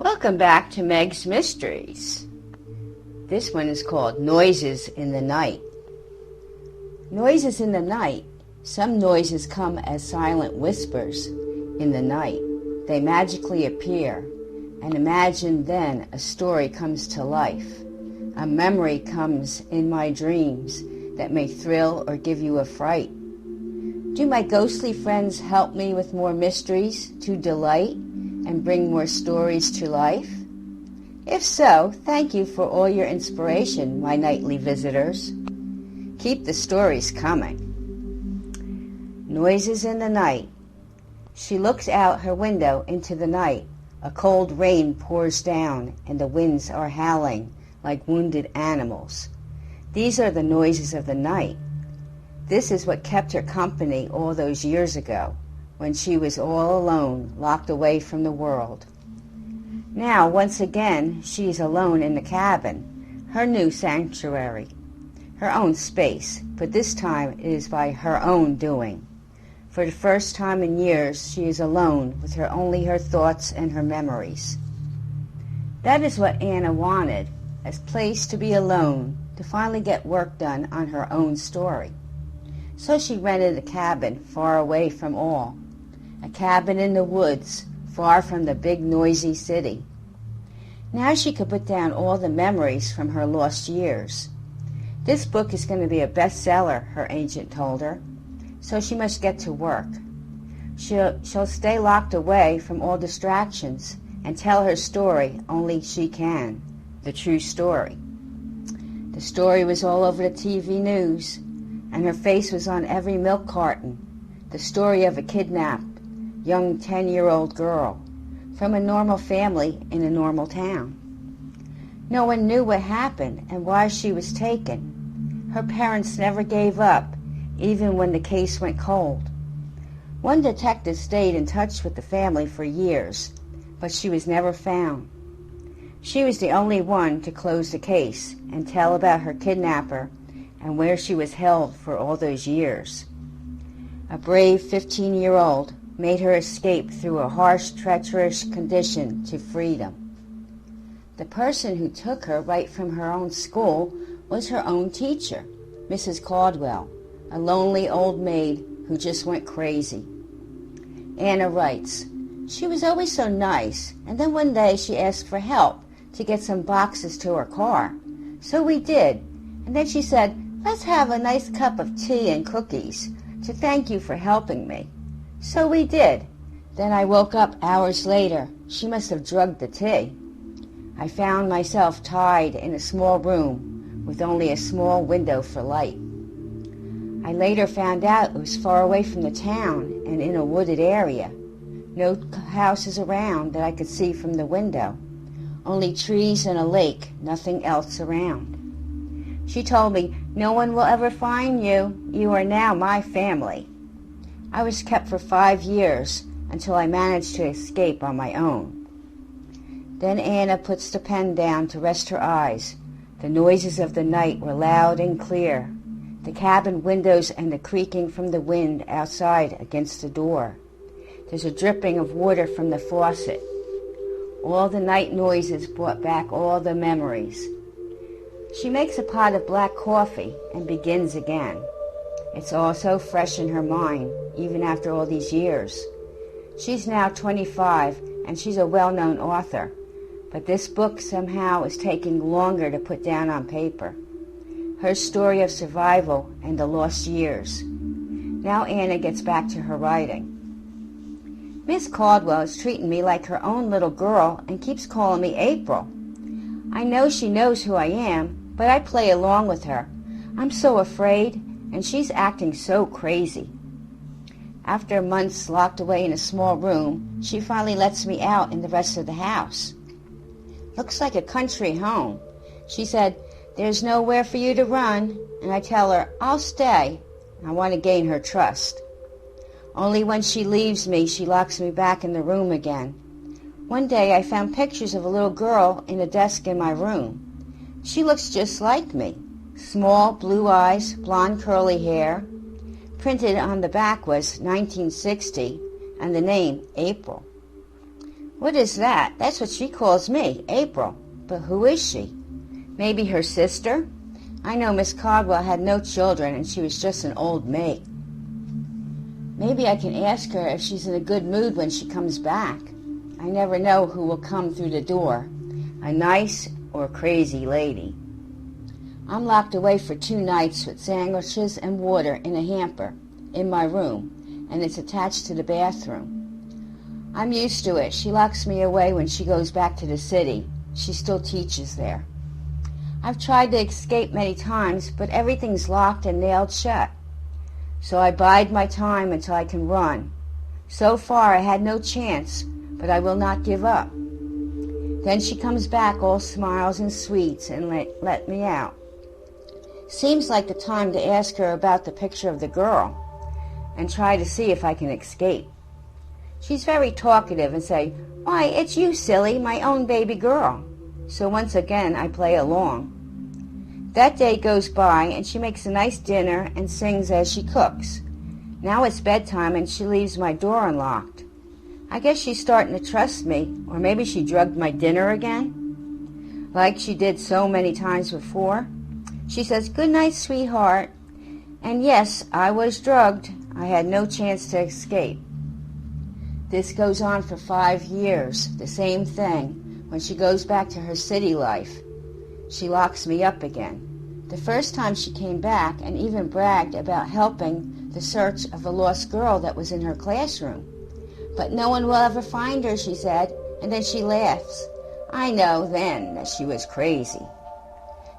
Welcome back to Meg's Mysteries. This one is called Noises in the Night. Noises in the night. Some noises come as silent whispers in the night. They magically appear, and imagine then a story comes to life. A memory comes in my dreams that may thrill or give you a fright. Do my ghostly friends help me with more mysteries to delight and bring more stories to life? If so, thank you for all your inspiration, my nightly visitors. Keep the stories coming. Noises in the night. She looks out her window into the night. A cold rain pours down, and the winds are howling like wounded animals. These are the noises of the night. This is what kept her company all those years ago, when she was all alone, locked away from the world. Now, once again, she is alone in the cabin, her new sanctuary, her own space, but this time it is by her own doing. For the first time in years, she is alone with only her thoughts and her memories. That is what Anna wanted, a place to be alone, to finally get work done on her own story. So she rented a cabin far away from all. A cabin in the woods, far from the big noisy city. Now she could put down all the memories from her lost years. This book is going to be a bestseller, her agent told her, so she must get to work. She'll stay locked away from all distractions and tell her story only she can, the true story. The story was all over the TV news, and her face was on every milk carton. The story of a kidnapped young 10-year-old girl from a normal family in a normal town. No one knew what happened and why she was taken. Her parents never gave up, even when the case went cold. One detective stayed in touch with the family for years, but she was never found. She was the only one to close the case and tell about her kidnapper and where she was held for all those years. A brave 15-year-old made her escape through a harsh, treacherous condition to freedom. The person who took her right from her own school was her own teacher, Mrs. Caldwell, a lonely old maid who just went crazy. Anna writes, "She was always so nice, and then one day she asked for help to get some boxes to her car. So we did, and then she said, 'Let's have a nice cup of tea and cookies to thank you for helping me.' So we did. Then I woke up hours later. She must have drugged the tea. I found myself tied in a small room with only a small window for light. I later found out it was far away from the town and in a wooded area. No houses around that I could see from the window. Only trees and a lake, nothing else around. She told me, 'No one will ever find you. You are now my family.' I was kept for 5 years until I managed to escape on my own." Then Anna puts the pen down to rest her eyes. The noises of the night were loud and clear. The cabin windows and the creaking from the wind outside against the door. There's a dripping of water from the faucet. All the night noises brought back all the memories. She makes a pot of black coffee and begins again. It's all so fresh in her mind, even after all these years. She's now 25, and she's a well-known author, but this book somehow is taking longer to put down on paper. Her story of survival and the lost years. Now Anna gets back to her writing. "Miss Caldwell is treating me like her own little girl and keeps calling me April. I know she knows who I am, but I play along with her. I'm so afraid, and she's acting so crazy. After months locked away in a small room, she finally lets me out in the rest of the house. Looks like a country home. She said, 'There's nowhere for you to run,' and I tell her, 'I'll stay.' I want to gain her trust. Only when she leaves me, she locks me back in the room again. One day I found pictures of a little girl in a desk in my room. She looks just like me. Small blue eyes, blonde curly hair. Printed on the back was 1960 and the name April. What is that? That's what she calls me, April. But who is she? Maybe her sister? I know Miss Caldwell had no children and she was just an old maid. Maybe I can ask her if she's in a good mood when she comes back. I never know who will come through the door, a nice or crazy lady. I'm locked away for 2 nights with sandwiches and water in a hamper in my room, and it's attached to the bathroom. I'm used to it. She locks me away when she goes back to the city. She still teaches there. I've tried to escape many times, but everything's locked and nailed shut. So I bide my time until I can run. So far I had no chance, but I will not give up. Then she comes back all smiles and sweets and let me out. Seems like the time to ask her about the picture of the girl and try to see if I can escape. She's very talkative and say, "Why, it's you, silly, my own baby girl." So once again I play along. That day goes by and she makes a nice dinner and sings as she cooks. Now it's bedtime and she leaves my door unlocked. I guess she's starting to trust me, or maybe she drugged my dinner again, like she did so many times before. She says, "Good night, sweetheart." And yes, I was drugged. I had no chance to escape. This goes on for 5 years, the same thing. When she goes back to her city life, she locks me up again. The first time she came back and even bragged about helping the search of a lost girl that was in her classroom. "But no one will ever find her," she said, and then she laughs. I know then that she was crazy.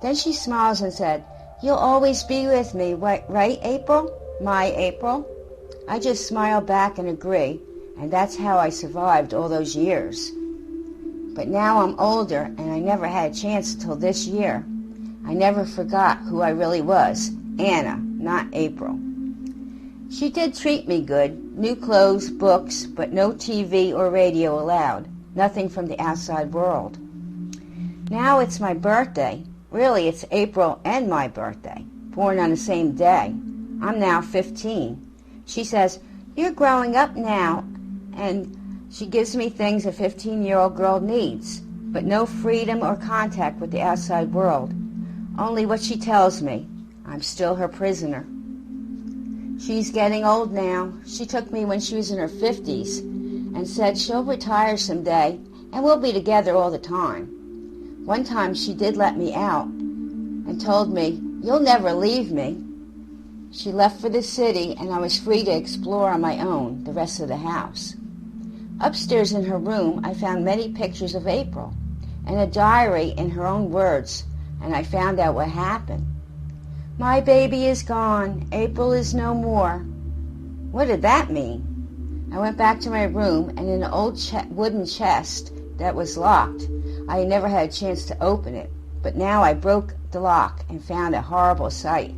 Then she smiles and said, "You'll always be with me, right, April? My April?" I just smile back and agree, and that's how I survived all those years. But now I'm older, and I never had a chance till this year. I never forgot who I really was, Anna, not April. She did treat me good, new clothes, books, but no TV or radio allowed, nothing from the outside world. Now it's my birthday. Really, it's April and my birthday, born on the same day. I'm now 15. She says, "You're growing up now," and she gives me things a 15-year-old girl needs, but no freedom or contact with the outside world. Only what she tells me. I'm still her prisoner. She's getting old now. She took me when she was in her 50s and said she'll retire someday and we'll be together all the time. One time she did let me out and told me, "You'll never leave me." She left for the city and I was free to explore on my own the rest of the house. Upstairs in her room, I found many pictures of April and a diary in her own words, and I found out what happened. "My baby is gone. April is no more." What did that mean? I went back to my room, and in an old wooden chest that was locked, I had never had a chance to open it, but now I broke the lock and found a horrible sight.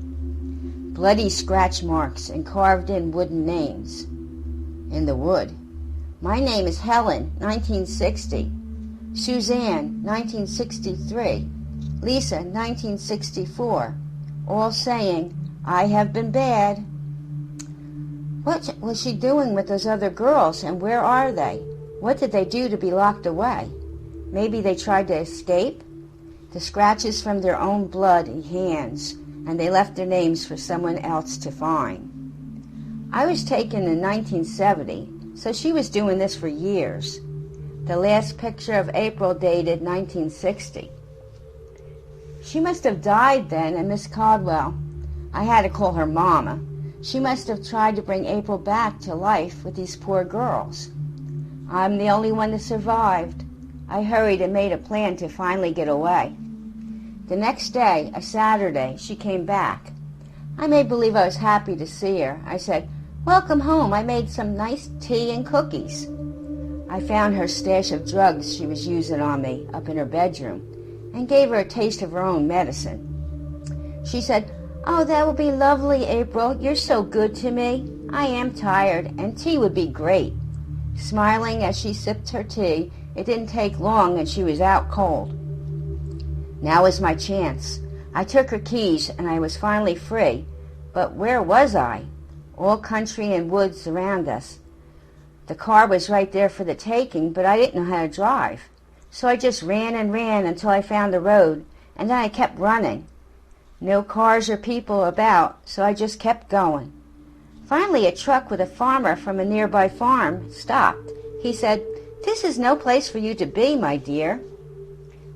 Bloody scratch marks and carved-in wooden names in the wood. My name is Helen, 1960. Suzanne, 1963. Lisa, 1964. All saying, "I have been bad." What was she doing with those other girls, and where are they? What did they do to be locked away? Maybe they tried to escape? The scratches from their own blood and hands, and they left their names for someone else to find. I was taken in 1970. So she was doing this for years. The last picture of April dated 1960. She must have died then, and Miss Caldwell, I had to call her Mama, she must have tried to bring April back to life with these poor girls. I'm the only one that survived. I hurried and made a plan to finally get away. The next day, a Saturday, she came back. I made believe I was happy to see her. I said, "Welcome home. I made some nice tea and cookies." I found her stash of drugs she was using on me up in her bedroom and gave her a taste of her own medicine. She said, "Oh, that will be lovely, April. You're so good to me. I am tired, and tea would be great." Smiling as she sipped her tea, it didn't take long and she was out cold. Now was my chance. I took her keys and I was finally free. But where was I? All country and woods around us. The car was right there for the taking, but I didn't know how to drive. So I just ran and ran until I found the road, and then I kept running. No cars or people about, so I just kept going. Finally, a truck with a farmer from a nearby farm stopped. He said, "This is no place for you to be, my dear."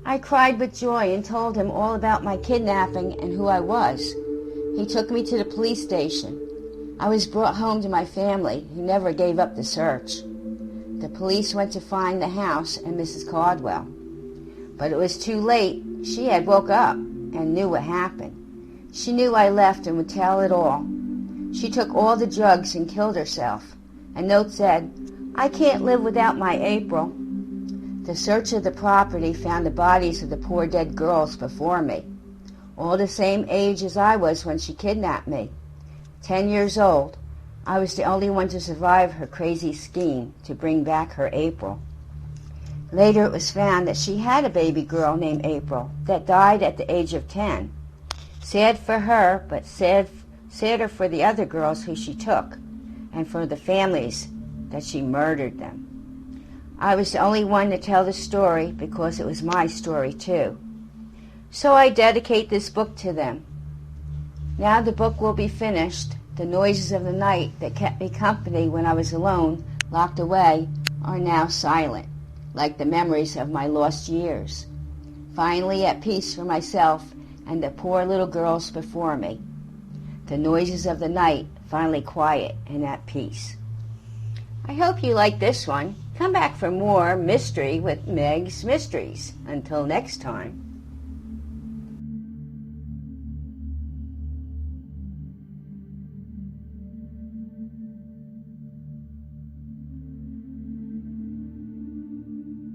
I cried with joy and told him all about my kidnapping and who I was. He took me to the police station. I was brought home to my family, who never gave up the search. The police went to find the house and Mrs. Caldwell. But it was too late. She had woke up and knew what happened. She knew I left and would tell it all. She took all the drugs and killed herself. A note said, "I can't live without my April." The search of the property found the bodies of the poor dead girls before me, all the same age as I was when she kidnapped me. 10 years old. I was the only one to survive her crazy scheme to bring back her April. Later it was found that she had a baby girl named April that died at the age of 10. Sad for her, but sadder for the other girls who she took, and for the families that she murdered them. I was the only one to tell the story because it was my story too. So I dedicate this book to them. Now the book will be finished. The noises of the night that kept me company when I was alone, locked away, are now silent, like the memories of my lost years. Finally at peace for myself and the poor little girls before me. The noises of the night finally quiet and at peace. I hope you like this one. Come back for more mystery with Meg's Mysteries. Until next time.